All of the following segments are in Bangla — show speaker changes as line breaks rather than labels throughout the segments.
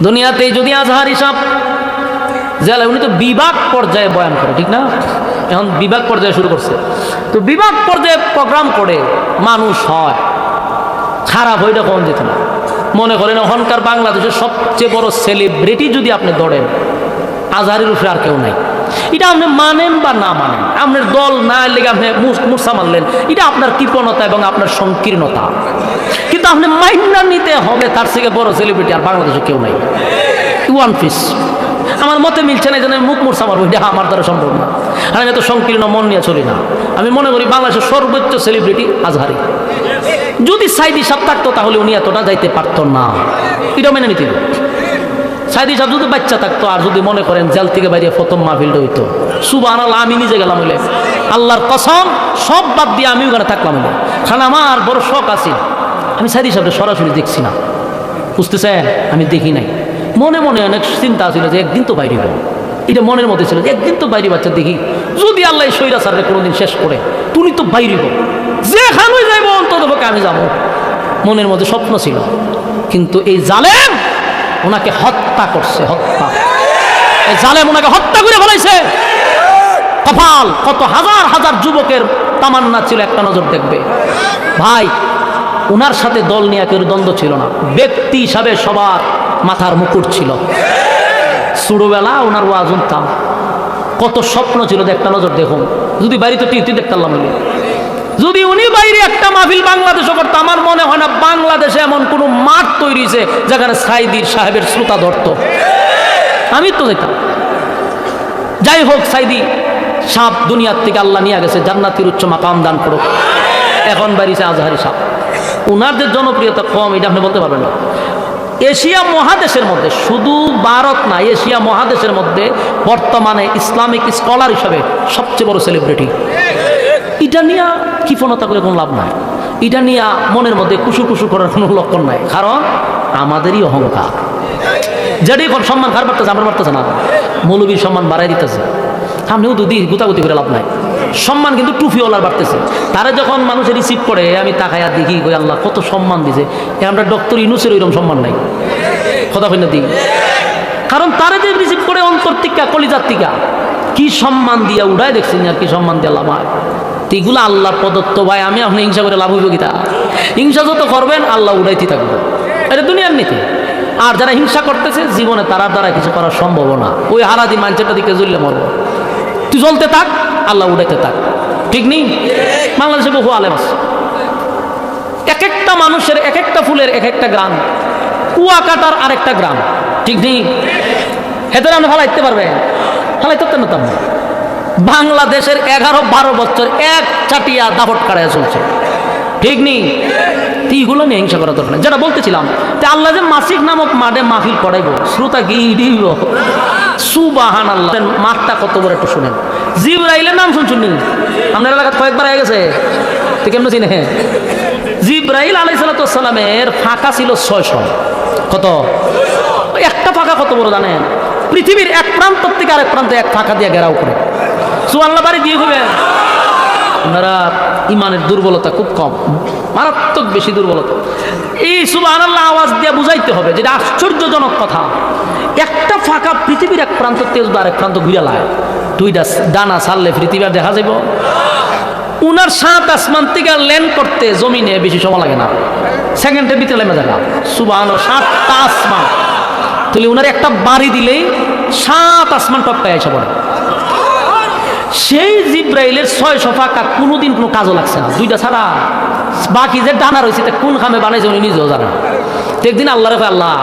দুনিয়াতেই যদি আজহারি সাহেব জেলা, উনি তো বিভাগ পর্যায়ে বয়ান করে, ঠিক না? এখন বিভাগ পর্যায়ে শুরু করছে, তো বিভাগ পর্যায়ে প্রোগ্রাম করে মানুষ হয় খারাপ, ওইটা কম যেত না। মনে করেন ওখানকার বাংলাদেশের সবচেয়ে বড় সেলিব্রিটি যদি আপনি ধরেন, আজহারির উপরে আর কেউ নাই। এটা আপনি মানেন বা না মানেন, আপনার দল না লেগে আপনি মূর্ছা মানলেন, এটা আপনার কৃপণতা এবং আপনার সংকীর্ণতা, কিন্তু আপনি মাইন্না নিতে হবে তার থেকে বড় সেলিব্রিটি আর বাংলাদেশে কেউ নাই। ওয়ান পিস আমার মতে মিলছে না, এই জন্য মুখ মূর্ছা মারবো, এটা আমার দ্বারা সম্ভব না। আর আমি এত সংকীর্ণ মন নিয়ে চলি না। আমি মনে করি বাংলাদেশের সর্বোচ্চ সেলিব্রিটি আজহারি। যদি সাইদি সাহেব থাকতো তাহলে উনি এতটা যাইতে পারতো না, এটা মেনে নিতে হবে। সাইদি সাহেব যদি বাচ্চা থাকতো আর যদি মনে করেন জেল থেকে বাইরে প্রথম মাহফিলটা হইতো, সুবহানাল্লাহ, আমি নিজে গেলাম হইলে, আল্লাহর কসম সব বাদ দিয়ে আমি ওখানে থাকলাম হইলে। কারণ আমার বড় শখ আছে, আমি সাইদি সাহেবকে সরাসরি দেখছি না, বুঝতেছেন? আমি দেখি নাই। মনে মনে অনেক চিন্তা ছিল যে একদিন তো বাইরে হবো, এটা মনের মধ্যে ছিল যে একদিন তো বাইরে বাচ্চা দেখি, যদি আল্লাহ স্বৈরাচারকে কোনোদিন শেষ করে তুমি তো বাইরে হবো, যেখানে যাইব অন্তত আমি যাবো, মনের মধ্যে স্বপ্ন ছিল। কিন্তু এই জালেম ওনাকে হত্যা করছে, হত্যা। এই জালেম ওনাকে হত্যা করে ফেলাইছে। কপাল, কত হাজার হাজার যুবকের তামান্না ছিল একটা নজর দেখবে। ভাই, ওনার সাথে দল নিয়ে কেউ দ্বন্দ্ব ছিল না, ব্যক্তি হিসাবে সবার মাথার মুকুট ছিল। ছোটবেলা ওনার ওয়াজ শুনতাম, কত স্বপ্ন ছিল, একটা নজর দেখুন। যদি বাড়িতে টিভি দেখতাম, যদি উনি বাইরে একটা মাহফিল বাংলাদেশে করতো, আমার মনে হয় না বাংলাদেশে এমন কোনো মাঠ তৈরি হয়েছে যেখানে সাইদির সাহেবের শ্রোতা ধরত। আমি তো যেতাম। যাই হোক, সাইদি সাহেব দুনিয়ার থেকে আল্লাহ নিয়ে গেছে, জান্নাতের উচ্চ মাকাম দান করুক। এখন বাড়িছে আজহারি সাহেব। ওনার যে জনপ্রিয়তা কম, এটা আপনি বলতে পারবেন না। এশিয়া মহাদেশের মধ্যে, শুধু ভারত না, এশিয়া মহাদেশের মধ্যে বর্তমানে ইসলামিক স্কলার হিসাবে সবচেয়ে বড় সেলিব্রিটি। এটা নিয়ে কৃপণতা করে কোনো লাভ নাই, এটা নিয়ে মনের মধ্যে কুসু কুসু করার কোনো লক্ষণ নাই। কারণ আমাদেরই অহংকার, যেটাই সম্মান খারাপ বাড়তেছে, আমার বাড়তেছে না, মৌলবীর সম্মান বাড়াই দিতেছে। আপনিও দুদি গুতাগুতি করে লাভ নাই। সম্মান কিন্তু টুফিওয়ালার বাড়তেছে। তারা যখন মানুষে রিসিভ করে, আমি তাকাইয়া দেখি, কই আল্লাহ কত সম্মান দিছে। আমরা ডক্টর ইউনূসের ওইরকম সম্মান নাই, কথা কই না দিই। কারণ তারা যে রিসিভ করে অন্তর টিকা, কলিজার টিকা, কি সম্মান দিয়া উড়াই দেখছেন, আর কি সম্মান দিয়ে লাভ হয়। এগুলো আল্লাহর প্রদত্ত। ভাই, আমি আপনি হিংসা করে লাভ হইব কিতা? হিংসা যত করবেন আল্লাহ উড়াইতে থাকবে, এটা দুনিয়ার নীতি। আর যারা হিংসা করতেছে জীবনে তার দ্বারা কিছু করার সম্ভব না। ওই হারাদি মানুষটা দিকে জ্বললে মরব। তুই জ্বলতে থাক, আল্লাহ উড়াইতে থাক, ঠিক নেই? বাংলাদেশে বহু আলেম আছে, এক একটা মানুষের এক একটা ফুলের এক একটা গ্রাম, কুয়াকাটার আরেকটা গ্রাম, ঠিক নেই? হেতরে আপনি ফালাইতে পারবেন? ফালাইতে পারতেন না তো আপনি। বাংলাদেশের 11-12 বছর এক চাটিয়া দাপট কাটায় চলছে, ঠিক নেই? এইগুলো নিয়ে হিংসা করা দরকার। যেটা বলতেছিলাম, আল্লাহ যে মাসিক নামক মাঠে মাহফিল করাইব, শ্রোতা কি দিব? সুবহানাল্লাহ। মাঠটা কত বড় একটু শুনেন। জিবরাইলের নাম শুনছেন নি? আপনার এলাকায় কয়েকবার হয়ে গেছে, তো কেমন চিনে? জিবরাইল আলাইহিস সালামের ফাঁকা ছিল 600। কত? একটা ফাঁকা কত বড় জানেন? পৃথিবীর এক প্রান্ত থেকে আরেক প্রান্তে এক ফাঁকা দিয়ে ঘেরাও করে। সুবহানাল্লাহ, বাড়ি দিয়ে ঘুরবেন। আপনারা ইমানের দুর্বলতা খুব কম, মারাত্মক বেশি দুর্বলতা। এই সুবহানাল্লাহ আওয়াজ দিয়ে বুঝাইতে হবে, যেটা আশ্চর্যজনক কথা। একটা ফাঁকা পৃথিবীর এক প্রান্ত থেকে আরেক প্রান্ত ঘুরে লায়, দুইটা ডানা ছাড়লে পৃথিবী দেখা যাব। উনার 7 আসমান থেকে ল্যান্ড করতে জমিনে বেশি সময় লাগে না, সেকেন্ডের ভিতরে লেমে দেখা। সুবহানাল্লাহ, 7টা আসমান। তাহলে উনার একটা বাড়ি দিলেই 7 আসমান টপকায় এসে পড়ে। সেই জিব্রাইলের 600 ফাঁকা কোনোদিন কোনো কাজও লাগছে না, দুইটা ছাড়া। বাকি যে ডানা রয়েছে তা কোন খামে বানাইছে উনি নিজেও জানেন। একদিন আল্লাহ রেখে, আল্লাহ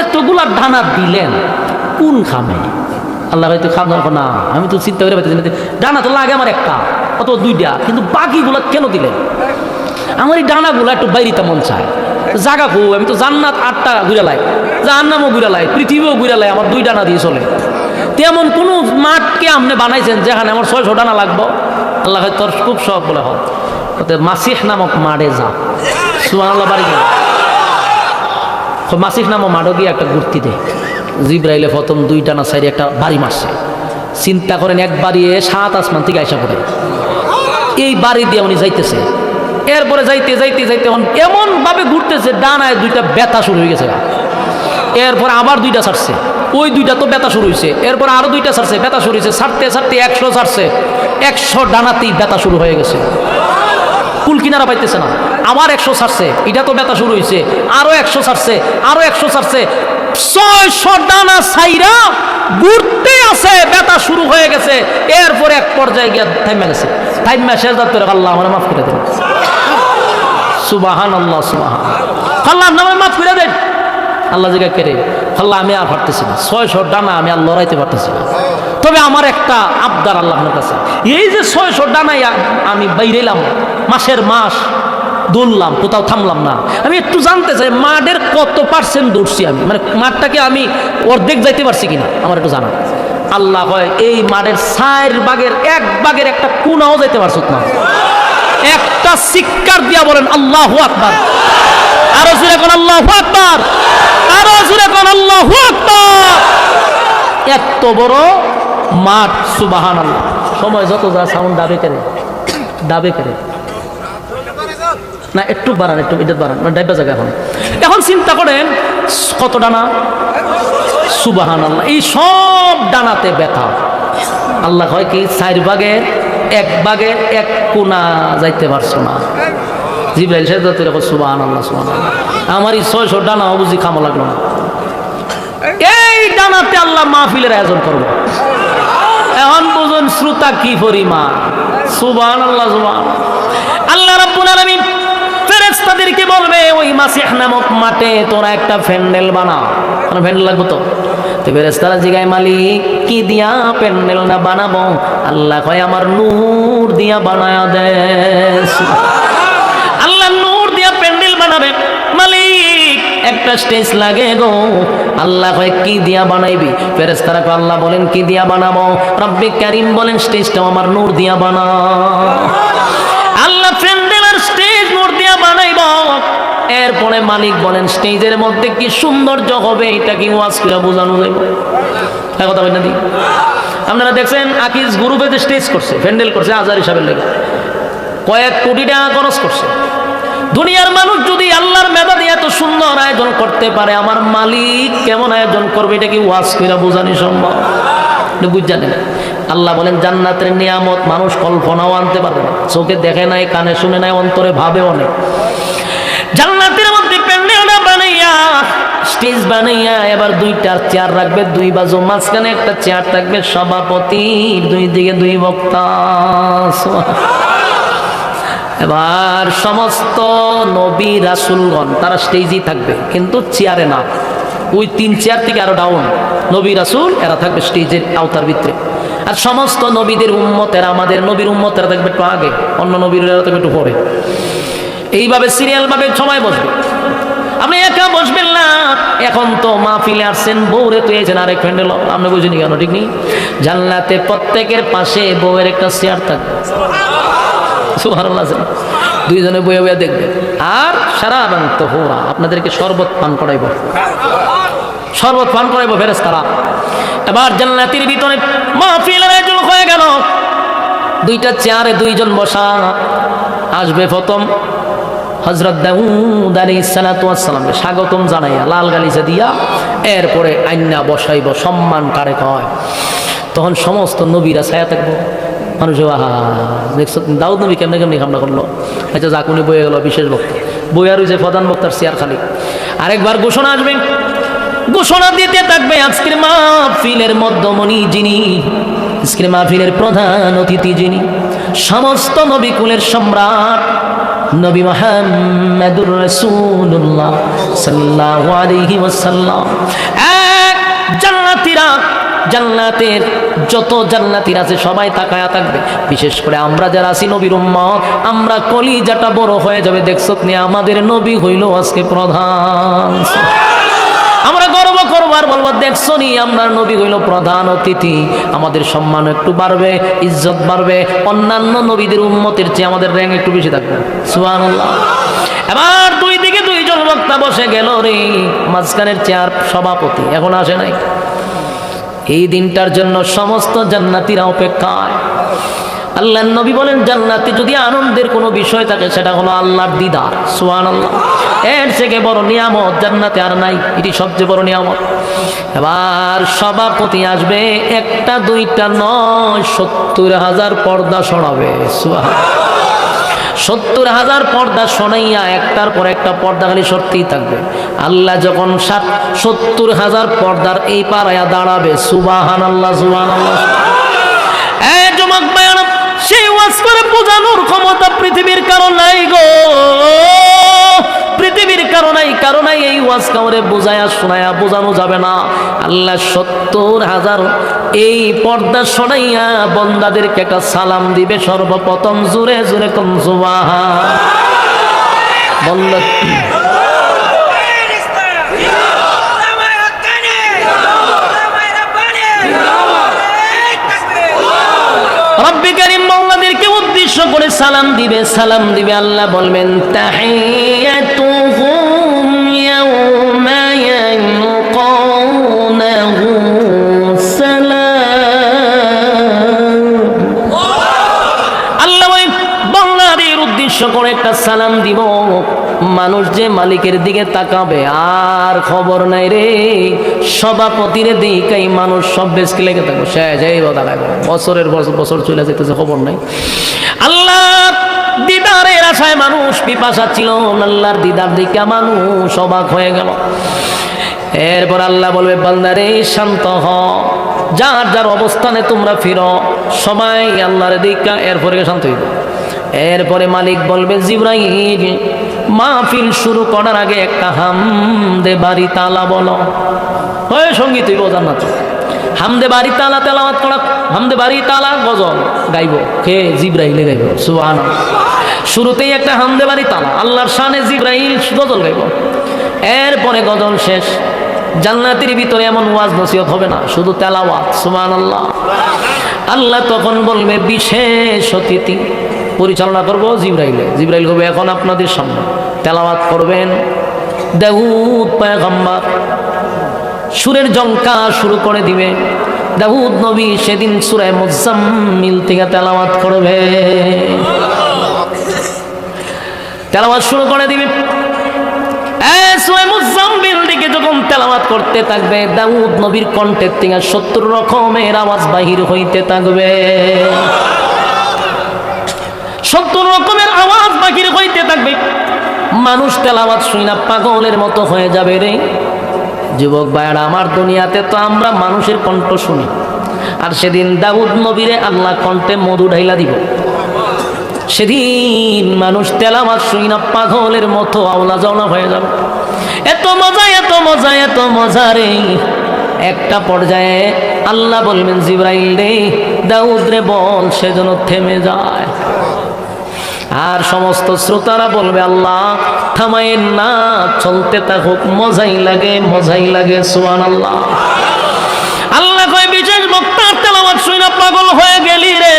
এতগুলা ডানা দিলেন কোন খামে? আল্লাহ হয়তো খাম না, আমি তো চিন্তা করে পাইতেছি, ডানা তো লাগে আমার একটা অথবা 2টা, কিন্তু বাকিগুলা কেন দিলেন? আমার এই ডানাগুলো একটু বাইরিতে মন চায়। জাগা কো, আমি তো জান্নাত 8টা ঘুরে লাই, জাহান্নামও ঘুরে লাই, পৃথিবীও ঘুরে লাই, আমার 2 ডানা দিয়ে চলে। তেমন কোন মাঠকে আপনি বানাইছেন যেখানে আমার 600 ডানা লাগবো? আল্লাহ তোর খুব শখ বলে হোক, মাসিহ নামক মাঠে যা। সুবহানাল্লাহ, বাড়ি যা। মাসিহ নামক মাঠে গিয়ে একটা ঘুরতি দে। জিব্রাইলে প্রথম 2 ডানা সাইডে একটা বাড়ি মারছে। চিন্তা করেন, এক বাড়ি 7 আসমান থেকে আইসা পড়ে। এই বাড়ি দিয়ে উনি যাইতেছে। এরপরে যাইতে যাইতে যাইতে এমন ভাবে ঘুরতেছে, ডানায় 2টা ব্যথা শুরু হয়ে গেছে। এরপর আবার 2টা ছাড়ছে, ওই 2টা তো ব্যথা শুরু হয়েছে, এরপর আরো 2টা ছাড়ছে, ব্যথা শুরু হয়েছে, ছাড়তে ছাড়তে 100 ছাড়ছে, 100 ডানাতেই ব্যথা শুরু হয়ে গেছে, কুল কিনারা পাইতেছে না। আবার 100 ছাড়ছে, এটা তো ব্যথা শুরু হয়েছে, আরো 100 ছাড়ছে, আরো 100 ছাড়ছে, 600 ডানা ছাইরা ঘুরতে আছে, ব্যথা শুরু হয়ে গেছে। এরপরে এক পর্যায়ে গিয়ে থাইমা গেছে, থাইমা সেজদা করে আল্লাহ আমারে মাফ করে দেন, সুবহানাল্লাহ, সুবহানাল্লাহ, আল্লাহ আমারে মাফ করে দেন। আল্লাহ জিজ্ঞাসা করে, আল্লাহ আমি আর পারতেছি না, 600 ডানা আমি আর লড়াইতে পারতেছি না, তবে আমার একটা আবদার আল্লাহর কাছে, এই যে 600 ডানাই আমি বাইরেলাম, মাসের মাস দৌড়লাম, কোথাও থামলাম না, আমি একটু জানতে চাই মাঠের কত % দৌড়ছি আমি, মানে মাঠটাকে আমি অর্ধেক যাইতে পারছি কিনা আমার একটু জানা। আল্লাহ কয় এই মাঠের 4 ভাগের 1 ভাগের একটা কোনাও যাইতে পারছ না। একটা চিৎকার দিয়া বলেন আল্লাহু আকবার, আরো জোরে কোন আল্লাহু আকবার, আরো জোরে কোন আল্লাহু আকবার। এত বড় মাঠ, সুবহানাল্লাহ। সময় যত যা সাউন্ড দাবে করে না, একটু বাড়ান, একটু ইজ্জত বাড়ান, মানে ডাইবা জায়গা। এখন চিন্তা করেন কত ডানা, সুবহানাল্লাহ। এই সব ডানাতে ব্যথা। আল্লাহ হয় কি 4 ভাগের 1 ভাগের 1 কোনা যাইতে পারছো না। জিবরাইল সাহেব তো এরকম সুবহানাল্লাহ, সুবহানাল্লাহ। আমার এই 600 ডানা বুঝি কামো লাগলো না। এই ডানাতে আল্লাহ মাহফিলের আয়োজন করবো। এখন বুঝুন শ্রোতা কি পরিমাণ, সুবহানাল্লাহ, সুবহানাল্লাহ। আল্লাহ রাব্বুল আলামিন ফেরেশতাদেরকে বলবে ওই মাসিহ নামক মাঠে তোরা একটা প্যান্ডেল বানা। মানে প্যান্ডেল লাগবে তো ফেরেশতারা জিগায় মালিক কি দিয়া প্যান্ডেল না বানাবো? আল্লাহ কয় আমার নূর দিয়া বানায়া দে। আল্লাহ নূর দিয়া প্যান্ডেল বানাবে। মালিক একটা স্টেজ লাগে গো। আল্লাহ কয় কি দিয়া বানাইবি? ফেরেশতারা কয় আল্লাহ বলেন কি দিয়া বানাবো? রব্বে কারীম বলেন স্টেজটাও আমার নূর দিয়া বানাও। আল্লাহ প্যান্ডেল আর স্টেজ নূর দিয়া বানাইব। এরপরে মালিক বলেন স্টেজের মধ্যে কি সৌন্দর্য হবে এটা কি ওয়াজ করে বোঝানো যাবে? এই কথা বলেন না? আপনারা দেখছেন আকিজ গ্রুপে যে স্টেজ করছে, প্যান্ডেল করছে আজার হিসাবের লেগে কয়েক কোটি টাকা খরচ করছে। দুনিয়ার মানুষ যদি আল্লাহর মেধা দিয়ে এত সুন্দর আয়োজন করতে পারে, আমার মালিক কেমন আয়োজন করবে এটা কি ওয়াজ করে বোঝানো সম্ভব? বুঝছেন? আল্লাহ বলেন জান্নাতের নিয়ামত মানুষ কল্পনাও আনতে পারবে না, চোখে দেখে নাই, কানে শুনে নাই, অন্তরে ভাবেও নেই। জান্নাতের মধ্যে প্যান্ডেলটা বানাইয়া স্টেজ বানাইয়া এবার 2টা চেয়ার রাখবে, 2 বাজু, মাঝখানে একটা চেয়ার থাকবে সভাপতির, 2 দিকে 2 বক্তা। এবার সমস্ত নবী রাসূলগণ তারা স্টেজেই থাকবে, কিন্তু চেয়ারে না। ওই 3 চেয়ার থেকে আরো ডাউন নবী রাসূল এরা থাকবে স্টেজের আওতার ভিতরে। আর সমস্ত নবীদের উম্মতেরা, আমাদের নবীর উম্মতেরা থাকবে একটু আগে, অন্য নবীরা থাকবে একটু পরে। এইভাবে সিরিয়াল ভাবে সময় বসবে। আপনি একা বসবেন না। এখন তো মাহফিলে আসছেন, বউরে তো এসেছেন আরেক প্যান্ডেল, আপনি বুঝিনি কেন? ঠিক নেই? জান্নাতে প্রত্যেকের পাশে বউয়ের একটা চেয়ার থাকবে। সুবহানাল্লাহ। 2 জনে বইয়া বইয়া দেখবে। আর সারা বান্ত হোরা আপনাদেরকে শরবত পান করাইব, শরবত পান করাইব ফেরেশতারা। এবার জান্নাতের ভিতরে মাহফিলের আয়োজন হয়ে গেল। 2টা চেয়ারে 2 জন বসা। আসবে প্রথম হযরত দাউদ আলাইহিস সালাতু ওয়াস সালামকে স্বাগতম জানাইয়া লাল গালিচা দিয়া এরপরে আইনা বসাইব। সম্মান কারে কয়? তখন সমস্ত নবীরা ছায়া থাকবো। মানুষ দেখছো দাউদ নবী কেমনে কেমনি কামনা করলো। আচ্ছা যাকুনি বয়ে গেল বিশেষ বক্তা, বইয়া রয়েছে প্রধান বক্তার চেয়ার খালি। আরেকবার ঘোষণা আসবে, ঘোষণা দিতে থাকবে আজকের মাহফিলের মধ্যমণি যিনি, আজকের মাহফিলের প্রধান অতিথি যিনি, সমস্ত নবী কুলের সম্রাট নবী মুহাম্মদুর রাসূলুল্লাহ সাল্লাল্লাহু আলাইহি ওয়াসাল্লাম। এক জান্নাতীরা, জান্নাতের যত জান্নাতীর আছে সবাই তাকায়া থাকবে। বিশেষ করে আমরা যারা আছি নবীর উম্মত, আমরা কলিজাটা বড় হয়ে যাবে। দেখছো নি আমাদের নবী হইল আজকে প্রধান। আমরা গর্ব করবো আর বলবো দেখছো নি আমরা নবী হইল প্রধান অতিথি। আমাদের সম্মান একটু বাড়বে, ইজ্জত বাড়বে, অন্যান্য নবীদের উম্মতের চেয়ে আমাদের র্যাঙ্ক একটু বেশি থাকবে। সুবহানাল্লাহ। এবার 2 দিকে 2 জন বক্তা বসে গেল রে। মাঝখানের চেয়ার সভাপতি এখন আসে নাই। এই দিনটার জন্য সমস্ত জান্নাতীরা অপেক্ষায়। আল্লাহর নবী বলেন জান্নাতে যদি আনন্দের কোনো বিষয় থাকে সেটা হলো আল্লাহর দিদার। সুবহানাল্লাহ। এর থেকে বড় নিয়ামত জান্নাতে আর নাই, এটি সবচেয়ে বড় নিয়ামত। এবার সভাপতি আসবে, একটা দুইটা নয়, 70,000 পর্দা শোনাবে। সুবহানাল্লাহ। 70,000 পর্দা শোনাইয়া একটার পর একটা পর্দা খালি সরতেই থাকবে। আল্লাহ যখন 70,000 পর্দার এই পাড়ায়া দাঁড়াবে, সুবহানাল্লাহ সুবহানাল্লাহ। যুবক ভাইরা, সেই ওয়াজ করে বোঝানোর ক্ষমতা পৃথিবীর কারো নাই গো, পৃথিবীর কারো নাই, কারো নাই। এই ওয়াজ কাউরে বোঝায়া শোনায়া বোঝানো যাবে না। আল্লাহ 70,000 এই পর্দা শোনাইয়া বন্দাদেরকে একটা সালাম দিবে। সর্বপ্রথম জোরে জোরে কোন সুবহান বন্ধ। রব্বি কারীম বান্দাদেরকে উদ্দেশ্য করে সালাম দিবে, সালাম দিবে। আল্লাহ বলবেন তাহিয়াতুহুম ইয়াওমা ইয়ালকাউনাহু সালাম। আল্লাহ ওই বান্দাদের উদ্দেশ্য করে একটা সালাম দিব। মানুষ যে মালিকের দিকে তাকাবে আর খবর নাই রে। সভাপতিরে দিকাই মানুষ সব বেশি লেগে থাকবে, শেষ এই কথা লাগবে, বছরের বছর চলে যেতেছে, খবর নাই। আল্লাহ দিদারের আশায় মানুষ পিপাসা ছিল, আল্লাহর দিদার দিকে মানুষ অবাক হয়ে গেল। এরপর আল্লাহ বলবে বান্দারে শান্ত হ, যার যার অবস্থানে তোমরা ফিরো, সবাই আল্লাহর দিকে। এরপরে শান্ত হইব। এরপরে মালিক বলবে জিবরাইল, মাহফিল শুরু করার আগে একটা হামদে বাড়ি তালা বলো। হয় সঙ্গীত হইব জান্নাতে, হামদে বাড়ি তালা তেলাওয়াত করা, হামদে বাড়ি তালা গজল গাইব। কে? জিবরাইলে গাইব। সুবহানাল্লাহ। শুরুতেই একটা হামদে বাড়ি তালা, আল্লাহর শানে জিবরাইল গজল গাইব। এরপরে গজল শেষ, জান্নাতের ভিতরে এমন ওয়াজ নসিহত হবে না, শুধু তেলাওয়াত। সুবহানাল্লাহ। আল্লাহ তখন বলবে বিশেষ অতিথি পরিচালনা করবো জিবরাইলে। জিবরাইল হবে এখন আপনাদের সামনে তেলাওয়াত করবেন দাউদ পয়গম্বর। সুরের জঙ্কা শুরু করে দিবে। দাউদ নবী সেদিন সূরা মুজাম্মিল থেকে তেলাওয়াত করবে, তেলাওয়াত শুরু করে দিবে। সূরা মুজাম্মিল দিকে যখন তেলাওয়াত করতে থাকবে, দাউদ নবীর কণ্ঠের থেকে 70 রকমের আওয়াজ বাহির হইতে থাকবে। 70 রকমের আওয়াজ বাহির হইতে থাকবে। মানুষ তেলাওয়াত শুনে পাগলের মতো হয়ে যাবে রে। যুবক ভাইরা আমার, দুনিয়াতে তো আমরা মানুষের কণ্ঠ শুনি, আর সেদিন দাউদ নবীরে আল্লাহ কণ্ঠে মধু ঢাইলা দিব। সেদিন মানুষ তেলাওয়াত শুনে পাগলের মতো আওলা জাওলা হয়ে যাবে। এত মজা, এত মজা, এত মজা রে। একটা পর্যায়ে আল্লাহ বলবেন জিবরাইল রে, দাউদ রে বল সে যেন থেমে যায়। আর সমস্ত শ্রোতারা বলবে আল্লাহ থামায়েন না, চলতে থাকুক, মজাই লাগে, মজাই লাগে। সুবহানাল্লাহ। আল্লাহ কয় বিশেষ বক্তার তেলাওয়াত শুনে পাগল হয়ে গেলি রে,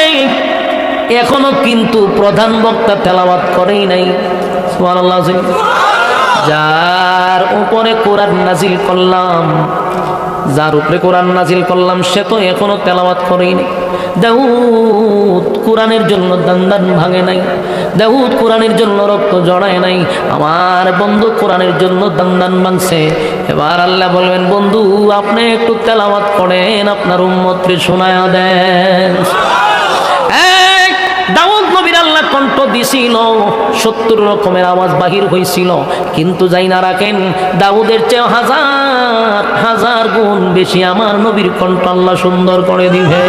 এখনো কিন্তু প্রধান বক্তা তেলাওয়াত করেই নাই। সুবহানাল্লাহ। যার উপরে কোরআন নাজিল করলাম, যার উপরে কোরআন নাজিল করলাম সে তো এখনো তেলাওয়াত করেই নাই। দাউদ কোরআনের জন্য দান ভাঙে নাই, দাউদ কোরআনের জন্য রক্ত জড়ায় নাই। আমার বন্ধু কোরআনের জন্য দান ভাঙছে। এবার আল্লাহ বলবেন বন্ধু আপনি একটু তেলাওয়াত করেন, আপনার উম্মতকে শোনায়া দেন। দাউদ নবীর আল্লাহ কণ্ঠ দিছিল, 70 রকমের আওয়াজ বাহির হয়েছিল, কিন্তু যাই না রাখেন দাউদের চেয়ে হাজার হাজার গুণ বেশি আমার নবীর কণ্ঠ আল্লাহ সুন্দর করে দিবে।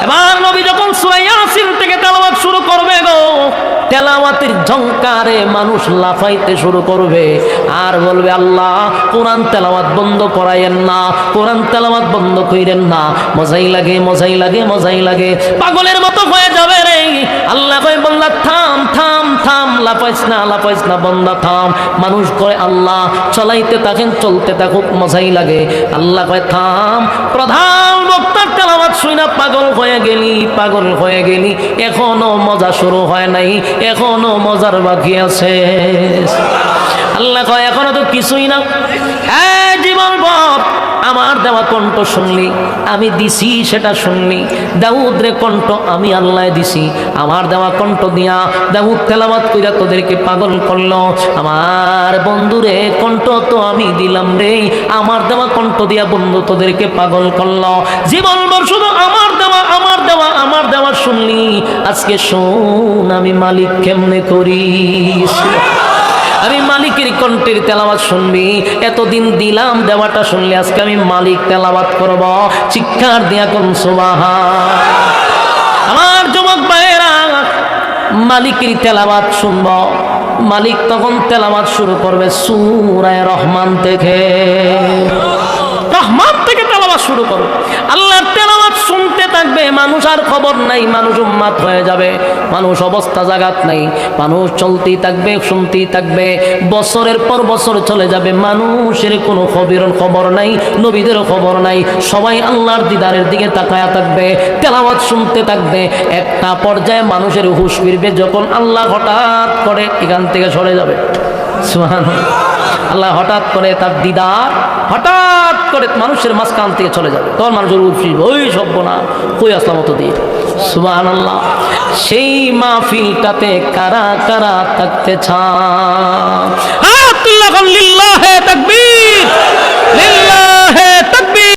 এবার নবী যখন সূরা ইয়াসিন থেকে তেলাওয়াত শুরু করবে গো, তেলাওয়াতের ঝংকারে মানুষ লাফাইতে শুরু করবে আর বলবে আল্লাহ কোরআন তেলাওয়াত বন্ধ করায়েন না, কোরআন তেলাওয়াত বন্ধ কইরেন না, মজাই লাগে, মজাই লাগে, মজাই লাগে। পাগলের মতো হয়ে যাবে রে। আল্লাহ কয় বান্দা থাম থাম থাম, লাফাইস না, লাফাইস না, বান্দা থাম। মানুষ কয় আল্লাহ চলাইতে থাকেন, চলতে থাকুক, মজাই লাগে। আল্লাহ কয় থাম। প্রধান বক্তার তেলাওয়াত শুনে পাগল হয়ে গেলি, পাগল হয়ে গেলি, এখনো মজা শুরু হয় নাই, এখনো মজার বাকি আছে। আল্লাহ কয় এখনো তো কিছুই না। হ্যাঁ জীবন ভর আমার দেওয়া কণ্ঠ শুনলি, আমি দিছি সেটা শুনলি। দাউদ রে কণ্ঠ আমি আল্লাহ দিছি, আমার দেওয়া কণ্ঠ দিয়া দাউদ তেলাওয়াত কইরা তোদেরকে পাগল করলো। আমার বন্ধুরে কণ্ঠ তো আমি দিলাম রে, আমার দেওয়া কণ্ঠ দিয়া বন্ধু তোদেরকে পাগল করলো। জীবনভর শুধু আমার দেওয়া আমার দেওয়া আমার দেওয়া শুনলি, আজকে শোন আমি মালিক কেমনে করি। আমি মালিকের কণ্ঠের তেলাওয়াত শুনবি, এতদিন দিলাম দেওয়াটা শুনলি, আজকে আমি মালিক তেলাওয়াত করব। চিৎকার দিয়া কোন সুবহান। আমার যুবক ভাইয়েরা, মালিকের তেলাওয়াত শুনব। মালিক তখন তেলাওয়াত শুরু করবে সূরা রহমান থেকে। রহমান থেকে তেলাওয়াত শুরু করবে, আল্লাহর তেলাওয়াত শুনতে থাকবে। মানুষ আর খবর নাই, মানুষ উম্মাত হয়ে যাবে, মানুষ অবস্থা জাগাত নাই, মানুষ চলতেই থাকবে, শুনতেই থাকবে। বছরের পর বছর চলে যাবে, মানুষের কোনো খবর নাই, নবীদেরও খবর নাই। সবাই আল্লাহর দিদারের দিকে তাকায়া থাকবে, তেলাওয়াত শুনতে থাকবে। একটা পর্যায়ে মানুষের হুঁশ ফিরবে যখন আল্লাহ হঠাৎ করে এখান থেকে সরে যাবে। সুবহানাল্লাহ। আল্লাহ হঠাৎ করে তার দিদার হঠাৎ করে মানুষের মাঝখান থেকে চলে যাবে, তখন মানুষের হুঁশ ফিরবে, ওই সব্বনা কই আসলাম মতো দিয়ে। সুবহানাল্লাহ। সেই মাহফিলটাতে কারা কারা থাকতে চান?